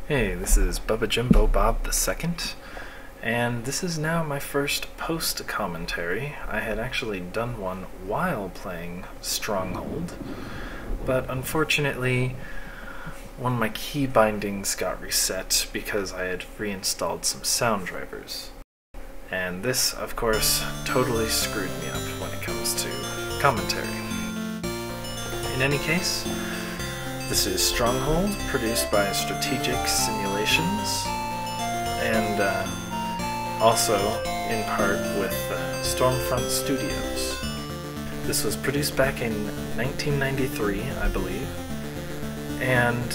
Hey, this is Bubba Jimbo Bob II, and this is now my first post-commentary. I had actually done one while playing Stronghold, but unfortunately one of my key bindings got reset because I had reinstalled some sound drivers. And this, of course, totally screwed me up when it comes to commentary. In any case, this is Stronghold, produced by Strategic Simulations, and also in part with Stormfront Studios. This was produced back in 1993, I believe, and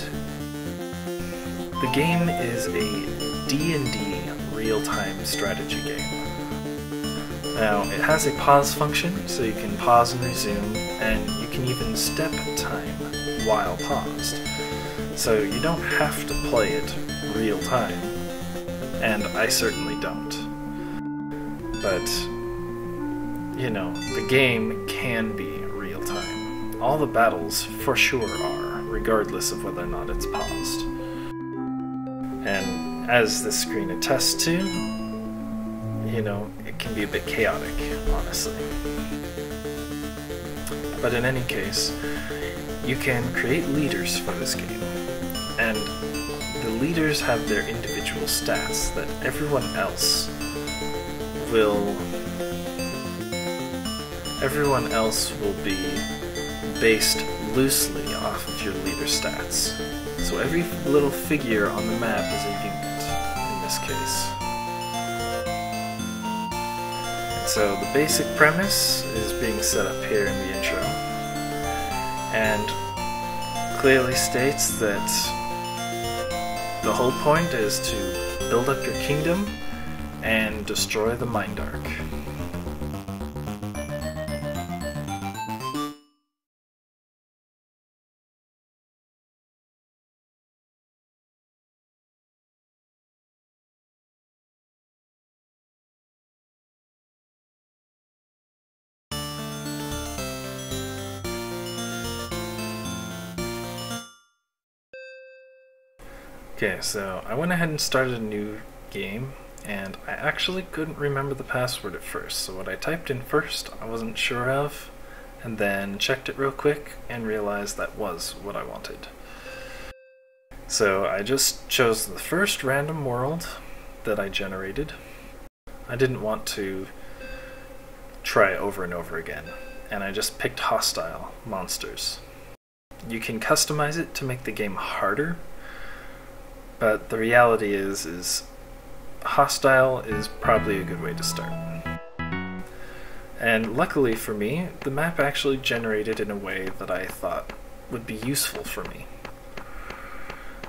the game is a D&D real-time strategy game. Now, it has a pause function, so you can pause and resume, and you can even step time while paused. So you don't have to play it real time, and I certainly don't. But, you know, the game can be real time. All the battles for sure are, regardless of whether or not it's paused. And as this screen attests to, you know, it can be a bit chaotic, honestly. But in any case, you can create leaders for this game, and the leaders have their individual stats that everyone else will be based loosely off of your leader stats. So every little figure on the map is a unit in this case. So the basic premise is being set up here in the intro, and clearly states that the whole point is to build up your kingdom and destroy the Mind Arc. Okay, so I went ahead and started a new game, and I actually couldn't remember the password at first, so what I typed in first I wasn't sure of, and then checked it real quick and realized that was what I wanted. So I just chose the first random world that I generated. I didn't want to try over and over again, and I just picked hostile monsters. You can customize it to make the game harder, but the reality is hostile is probably a good way to start. And luckily for me, the map actually generated in a way that I thought would be useful for me.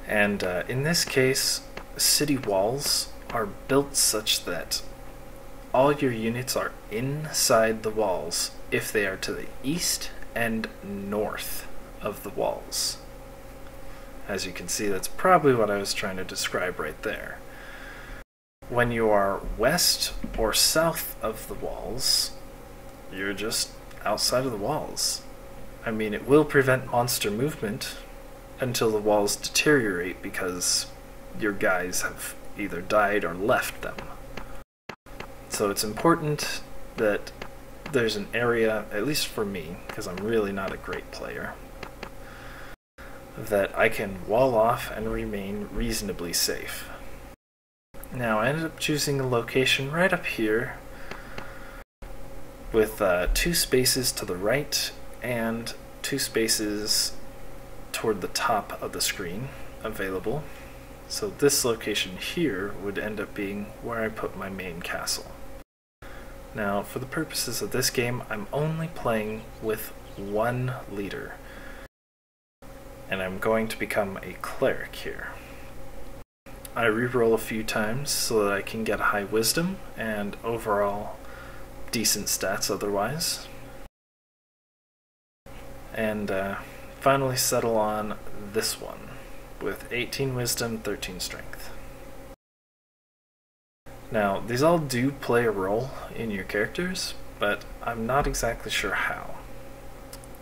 And in this case, city walls are built such that all your units are inside the walls if they are to the east and north of the walls. As you can see, that's probably what I was trying to describe right there. When you are west or south of the walls, you're just outside of the walls. I mean, it will prevent monster movement until the walls deteriorate because your guys have either died or left them. So it's important that there's an area, at least for me, because I'm really not a great player, that I can wall off and remain reasonably safe. Now, I ended up choosing a location right up here with 2 spaces to the right and 2 spaces toward the top of the screen available. So this location here would end up being where I put my main castle. Now, for the purposes of this game, I'm only playing with one leader, and I'm going to become a cleric here. I reroll a few times so that I can get high wisdom and overall decent stats otherwise. And finally settle on this one with 18 wisdom, 13 strength. Now, these all do play a role in your characters, but I'm not exactly sure how.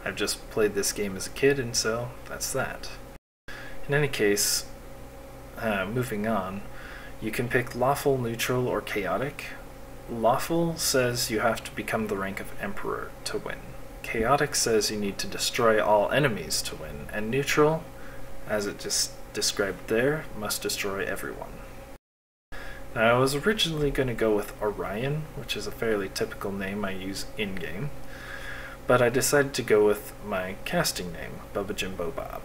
I've just played this game as a kid, and so that's that. In any case, moving on, you can pick lawful, neutral, or chaotic. Lawful says you have to become the rank of Emperor to win. Chaotic says you need to destroy all enemies to win. And neutral, as it just described there, must destroy everyone. Now, I was originally going to go with Orion, which is a fairly typical name I use in-game, but I decided to go with my casting name, Bubba Jimbo Bob.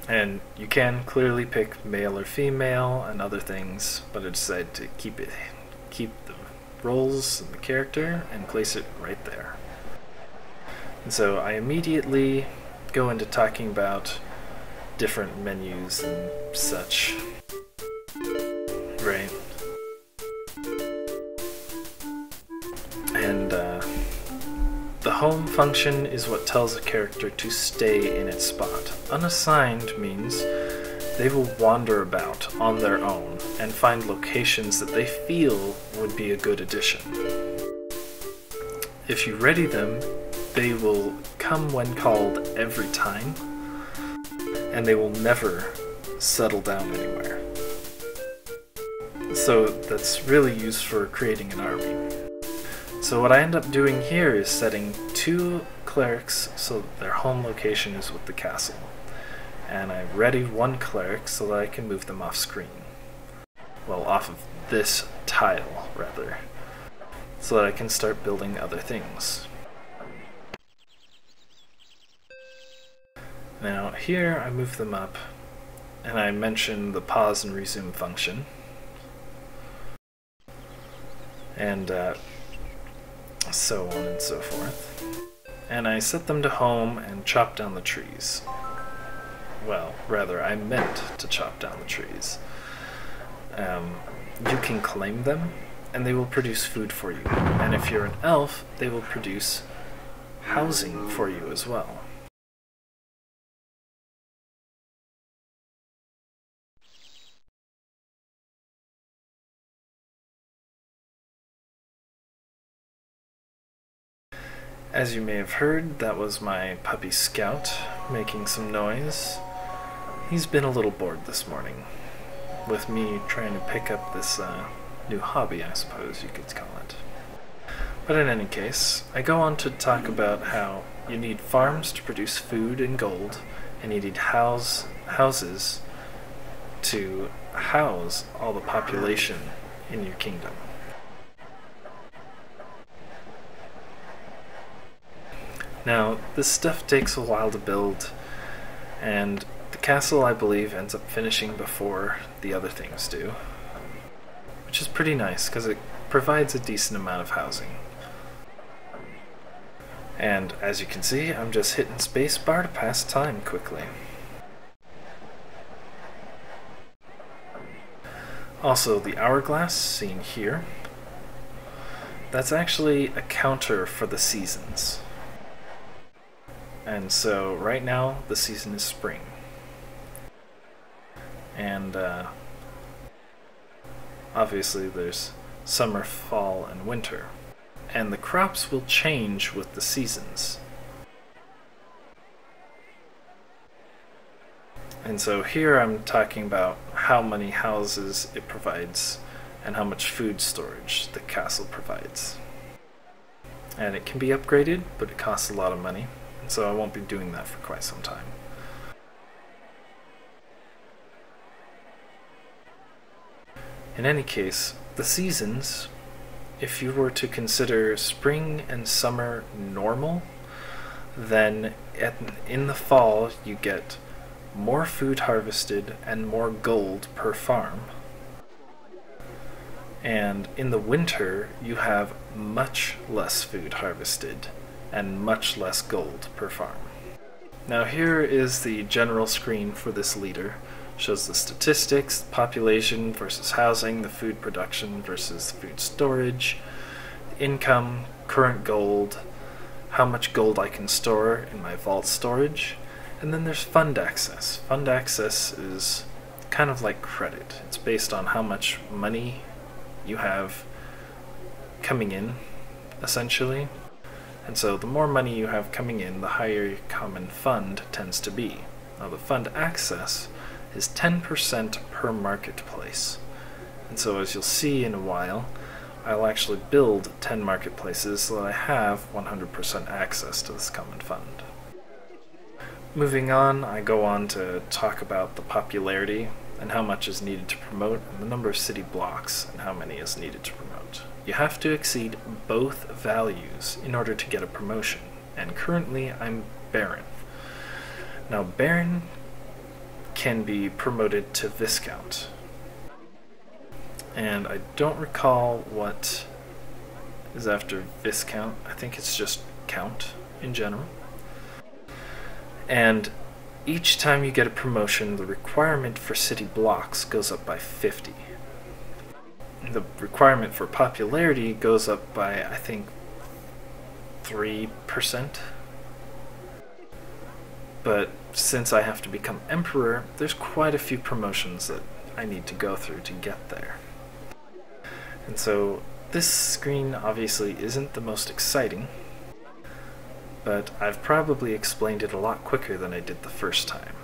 And you can clearly pick male or female and other things, but I decided to keep the roles and the character and place it right there. And so I immediately go into talking about different menus and such. Right. And the home function is what tells a character to stay in its spot. Unassigned means they will wander about on their own and find locations that they feel would be a good addition. If you ready them, they will come when called every time, and they will never settle down anywhere. So that's really used for creating an army. So what I end up doing here is setting 2 clerics so that their home location is with the castle. And I ready 1 cleric so that I can move them off screen. Well, off of this tile, rather. So that I can start building other things. Now here I move them up, and I mention the pause and resume function. And so on and so forth. And I set them to home and chop down the trees. Well, rather, I meant to chop down the trees. You can claim them, and they will produce food for you. And if you're an elf, they will produce housing for you as well. As you may have heard, that was my puppy Scout making some noise. He's been a little bored this morning, with me trying to pick up this new hobby, I suppose you could call it. But in any case, I go on to talk about how you need farms to produce food and gold, and you need houses to house all the population in your kingdom. Now, this stuff takes a while to build, and the castle, I believe, ends up finishing before the other things do, which is pretty nice because it provides a decent amount of housing. And as you can see, I'm just hitting spacebar to pass time quickly. Also, the hourglass seen here, that's actually a counter for the seasons. And so right now the season is spring. And obviously there's summer, fall, and winter. And the crops will change with the seasons. And so here I'm talking about how many houses it provides and how much food storage the castle provides. And it can be upgraded, but it costs a lot of money. So I won't be doing that for quite some time. In any case, the seasons, if you were to consider spring and summer normal, then in the fall you get more food harvested and more gold per farm. And in the winter you have much less food harvested and much less gold per farm. Now here is the general screen for this leader. Shows the statistics, population versus housing, the food production versus food storage, income, current gold, how much gold I can store in my vault storage, and then there's fund access. Fund access is kind of like credit. It's based on how much money you have coming in, essentially. And so the more money you have coming in, the higher your common fund tends to be. Now the fund access is 10% per marketplace. And so as you'll see in a while, I'll actually build 10 marketplaces so that I have 100% access to this common fund. Moving on, I go on to talk about the popularity and how much is needed to promote, and the number of city blocks and how many is needed to promote. You have to exceed both values in order to get a promotion, and currently I'm Baron. Now Baron can be promoted to Viscount, and I don't recall what is after Viscount. I think it's just Count in general. And each time you get a promotion, the requirement for city blocks goes up by 50. The requirement for popularity goes up by, I think, 3%. But since I have to become Emperor, there's quite a few promotions that I need to go through to get there. And so this screen obviously isn't the most exciting, but I've probably explained it a lot quicker than I did the first time.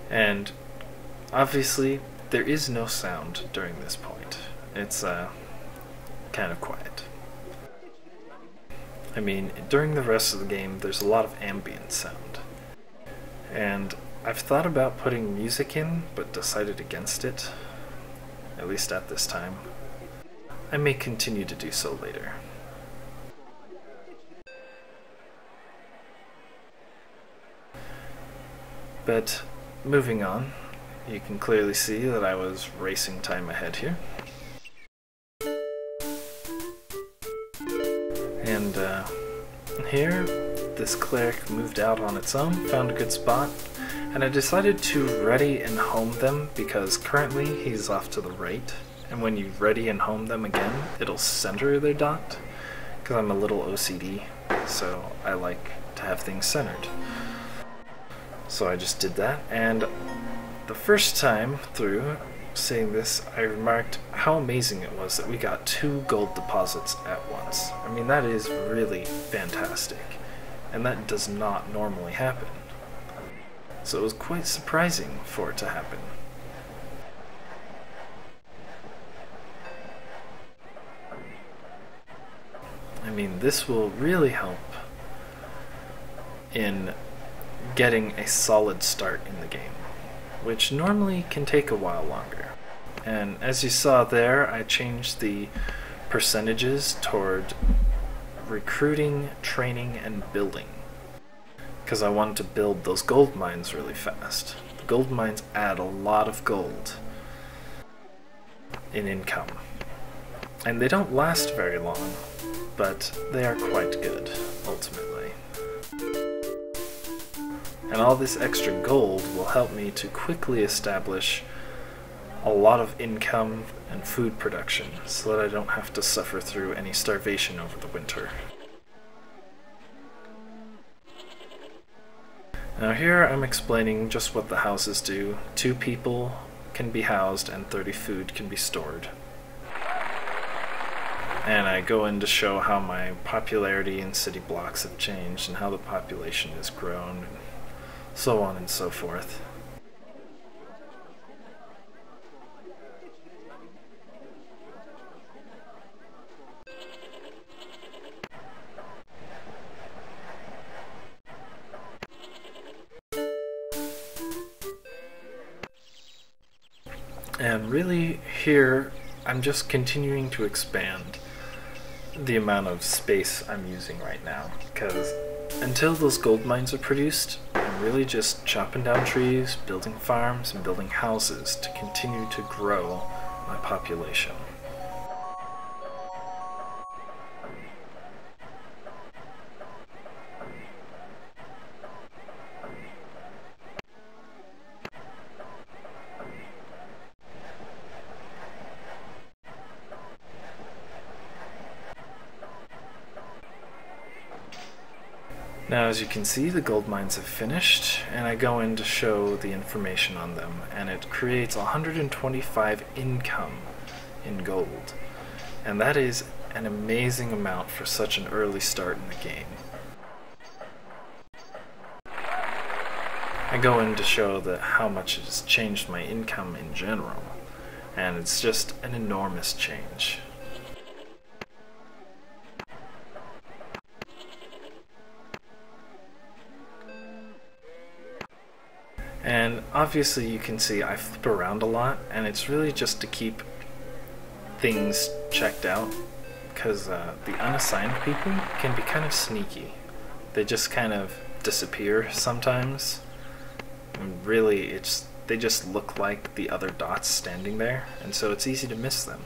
And obviously there is no sound during this point. It's kind of quiet. I mean, during the rest of the game there's a lot of ambient sound. And I've thought about putting music in, but decided against it, at least at this time. I may continue to do so later. But moving on, you can clearly see that I was racing time ahead here. And here, this cleric moved out on its own, found a good spot, and I decided to ready and home them because currently he's off to the right, and when you ready and home them again, it'll center their dot, because I'm a little OCD, so I like to have things centered. So I just did that, and the first time through seeing this, I remarked how amazing it was that we got 2 gold deposits at once. I mean, that is really fantastic, and that does not normally happen. So it was quite surprising for it to happen. I mean, this will really help in getting a solid start in the game, which normally can take a while longer. And as you saw there, I changed the percentages toward recruiting, training, and building, because I wanted to build those gold mines really fast. The gold mines add a lot of gold in income, and they don't last very long, but they are quite good, ultimately. And all this extra gold will help me to quickly establish a lot of income and food production so that I don't have to suffer through any starvation over the winter. Now here I'm explaining just what the houses do. 2 people can be housed and 30 food can be stored. And I go in to show how my popularity in city blocks have changed and how the population has grown, and so on and so forth. And really here I'm just continuing to expand the amount of space I'm using right now, because until those gold mines are produced, I'm really just chopping down trees, building farms, and building houses to continue to grow my population. Now, as you can see, the gold mines have finished, and I go in to show the information on them, and it creates 125 income in gold. And that is an amazing amount for such an early start in the game. I go in to show that how much it has changed my income in general, and it's just an enormous change. And obviously you can see I flip around a lot, and it's really just to keep things checked out, because the unassigned people can be kind of sneaky. They just kind of disappear sometimes, and really they just look like the other dots standing there, and so it's easy to miss them.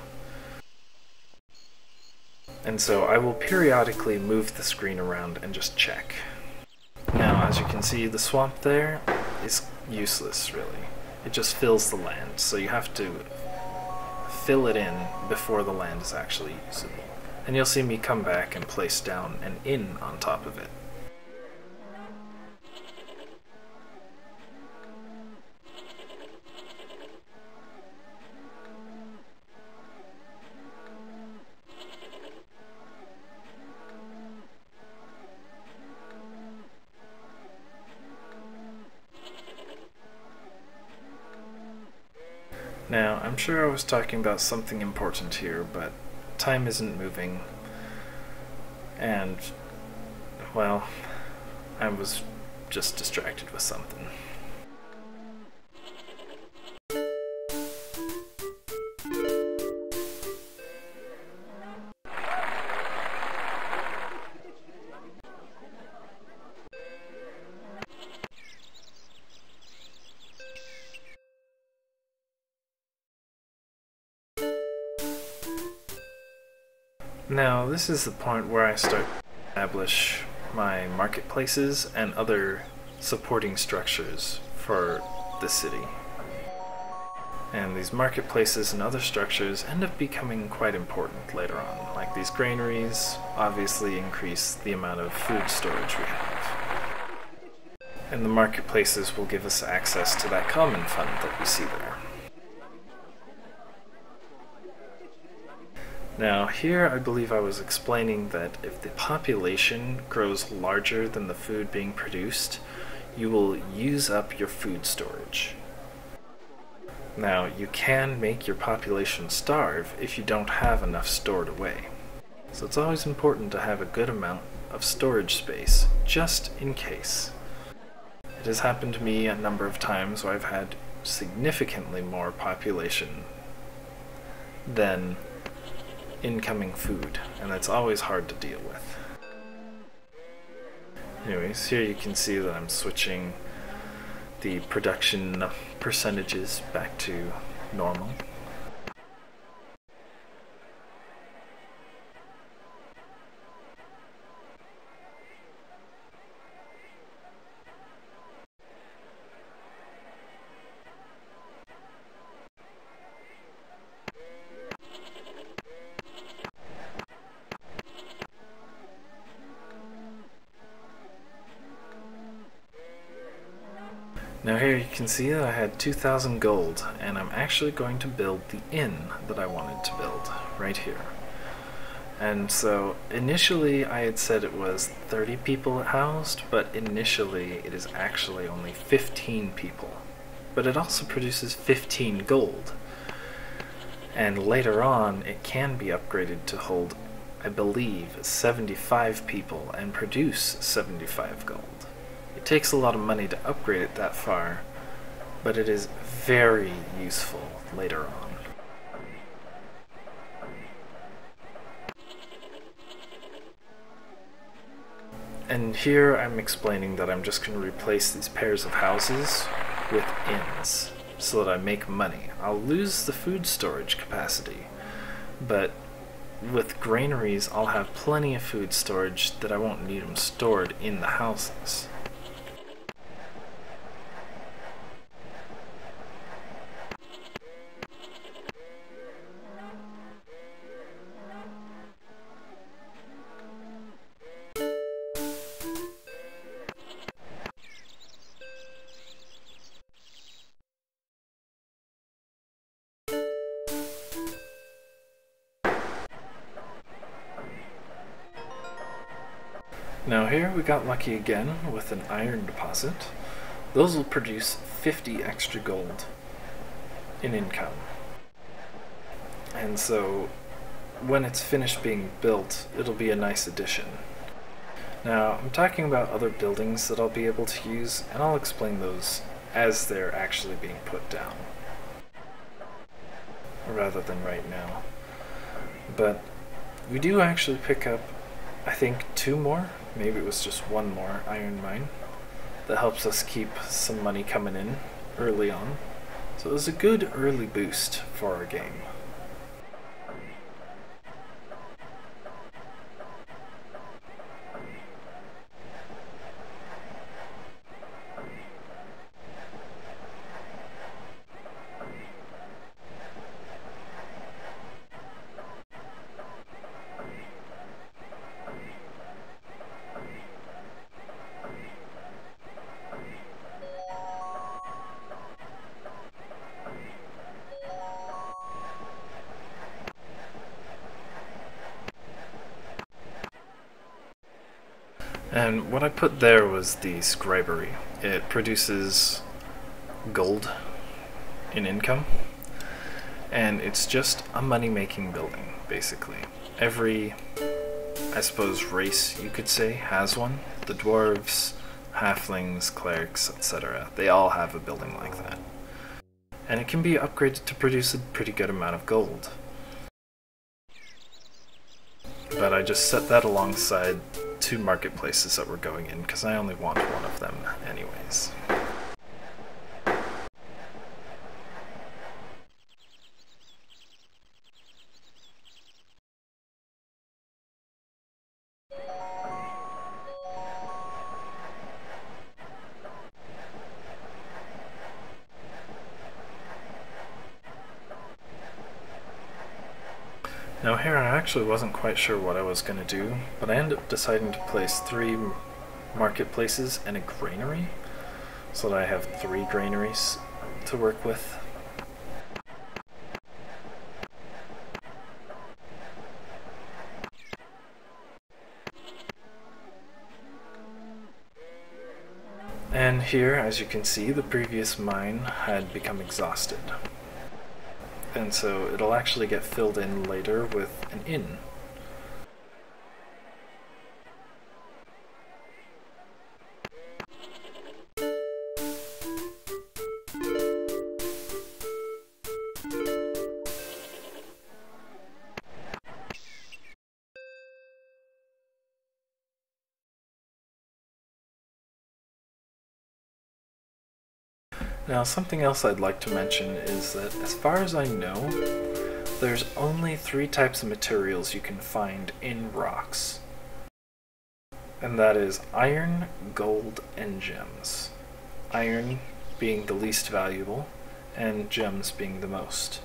And so I will periodically move the screen around and just check. Now, as you can see, the swamp there is useless, really. It just fills the land, so you have to fill it in before the land is actually usable. And you'll see me come back and place down an inn on top of it. Now, I'm sure I was talking about something important here, but time isn't moving, and, well, I was just distracted with something. Now, this is the point where I start to establish my marketplaces and other supporting structures for the city. And these marketplaces and other structures end up becoming quite important later on. Like these granaries obviously increase the amount of food storage we have. And the marketplaces will give us access to that common fund that we see there. Now, here I believe I was explaining that if the population grows larger than the food being produced, you will use up your food storage. Now, you can make your population starve if you don't have enough stored away. So it's always important to have a good amount of storage space, just in case. It has happened to me a number of times where I've had significantly more population than incoming food, and that's always hard to deal with. Anyways, here you can see that I'm switching the production percentages back to normal. Now here you can see that I had 2,000 gold, and I'm actually going to build the inn that I wanted to build, right here. And so, initially I had said it was 30 people it housed, but initially it is actually only 15 people. But it also produces 15 gold. And later on, it can be upgraded to hold, I believe, 75 people and produce 75 gold. It takes a lot of money to upgrade it that far, but it is very useful later on. And here I'm explaining that I'm just going to replace these pairs of houses with inns so that I make money. I'll lose the food storage capacity, but with granaries I'll have plenty of food storage that I won't need them stored in the houses. Now here we got lucky again with an iron deposit. Those will produce 50 extra gold in income. And so when it's finished being built, it'll be a nice addition. Now, I'm talking about other buildings that I'll be able to use, and I'll explain those as they're actually being put down, rather than right now. But we do actually pick up, I think, 2 more, maybe it was just 1 more iron mine, that helps us keep some money coming in early on. So it was a good early boost for our game. And what I put there was the scribery. It produces gold in income, and it's just a money-making building, basically. Every, I suppose, race, you could say, has one. The dwarves, halflings, clerics, etc. They all have a building like that. And it can be upgraded to produce a pretty good amount of gold. But I just set that alongside 2 marketplaces that we're going in, because I only want 1 of them anyways. Now here I actually wasn't quite sure what I was going to do, but I ended up deciding to place 3 marketplaces and a granary, so that I have 3 granaries to work with. And here, as you can see, the previous mine had become exhausted. And so it'll actually get filled in later with an inn. Now, something else I'd like to mention is that, as far as I know, there's only 3 types of materials you can find in rocks. And that is iron, gold, and gems. Iron being the least valuable, and gems being the most.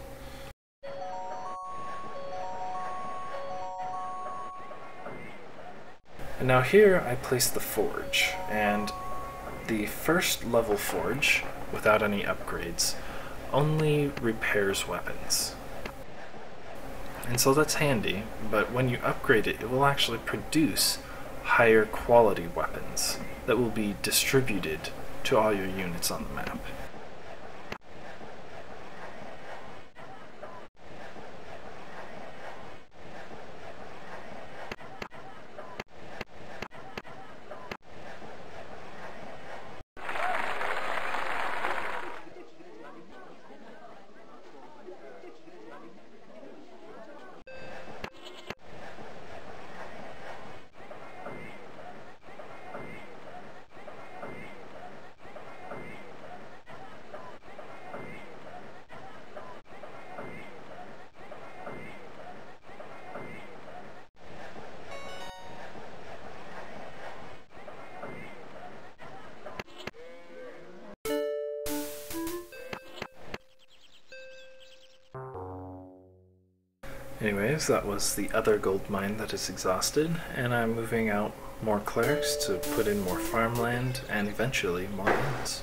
And now here I place the forge, and the first level forge, without any upgrades, only repairs weapons. And so that's handy, but when you upgrade it, it will actually produce higher quality weapons that will be distributed to all your units on the map. Anyways, that was the other gold mine that is exhausted, and I'm moving out more clerics to put in more farmland and eventually more inns.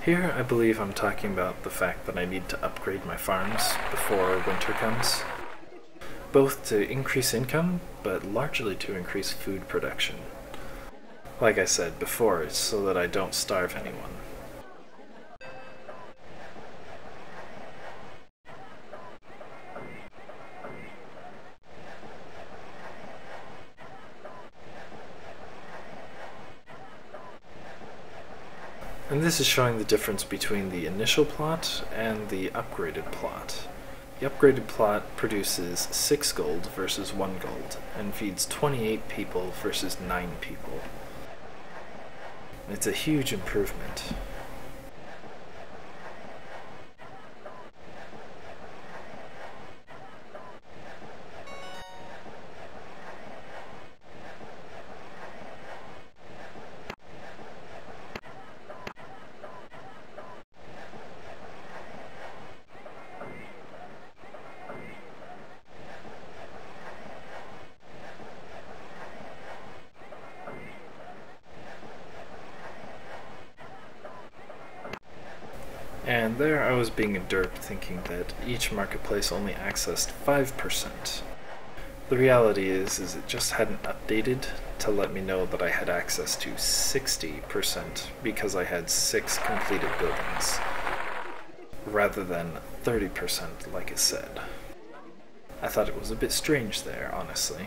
Here I believe I'm talking about the fact that I need to upgrade my farms before winter comes, both to increase income, but largely to increase food production. Like I said before, it's so that I don't starve anyone. And this is showing the difference between the initial plot and the upgraded plot. The upgraded plot produces 6 gold versus 1 gold, and feeds 28 people versus 9 people. It's a huge improvement. And there I was being a derp thinking that each marketplace only accessed 5%. The reality is it just hadn't updated to let me know that I had access to 60% because I had 6 completed buildings, rather than 30% like it said. I thought it was a bit strange there, honestly.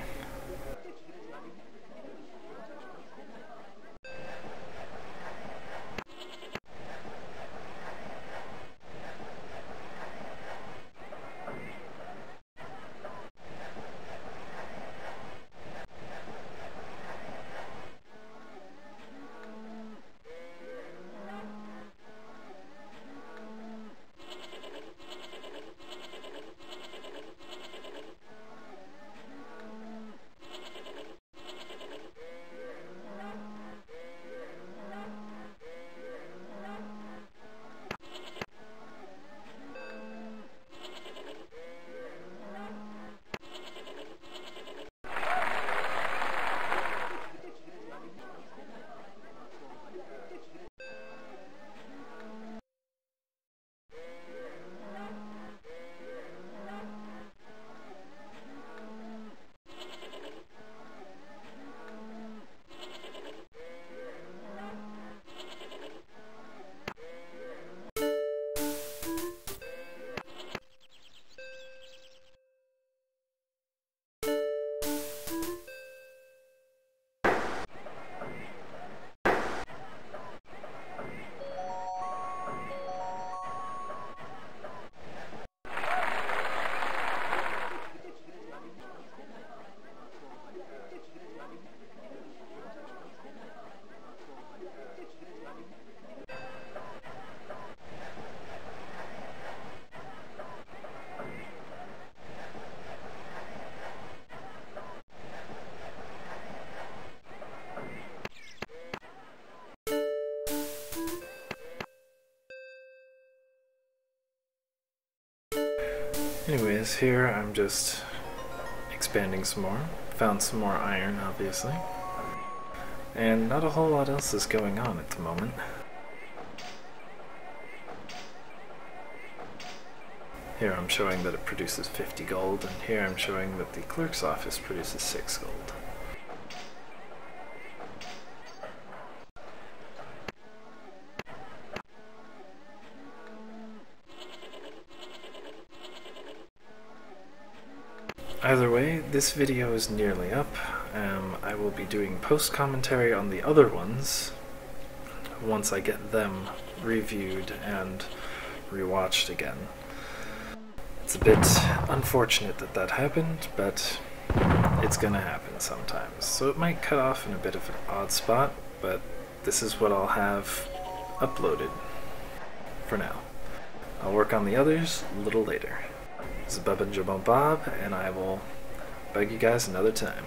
Anyways, here I'm just expanding some more. Found some more iron, obviously. And not a whole lot else is going on at the moment. Here I'm showing that it produces 50 gold, and here I'm showing that the clerk's office produces 6 gold. Either way, this video is nearly up. I will be doing post-commentary on the other ones once I get them reviewed and rewatched again. It's a bit unfortunate that that happened, but it's gonna happen sometimes. So it might cut off in a bit of an odd spot, but this is what I'll have uploaded for now. I'll work on the others a little later. This is Bob, and I will bug you guys another time.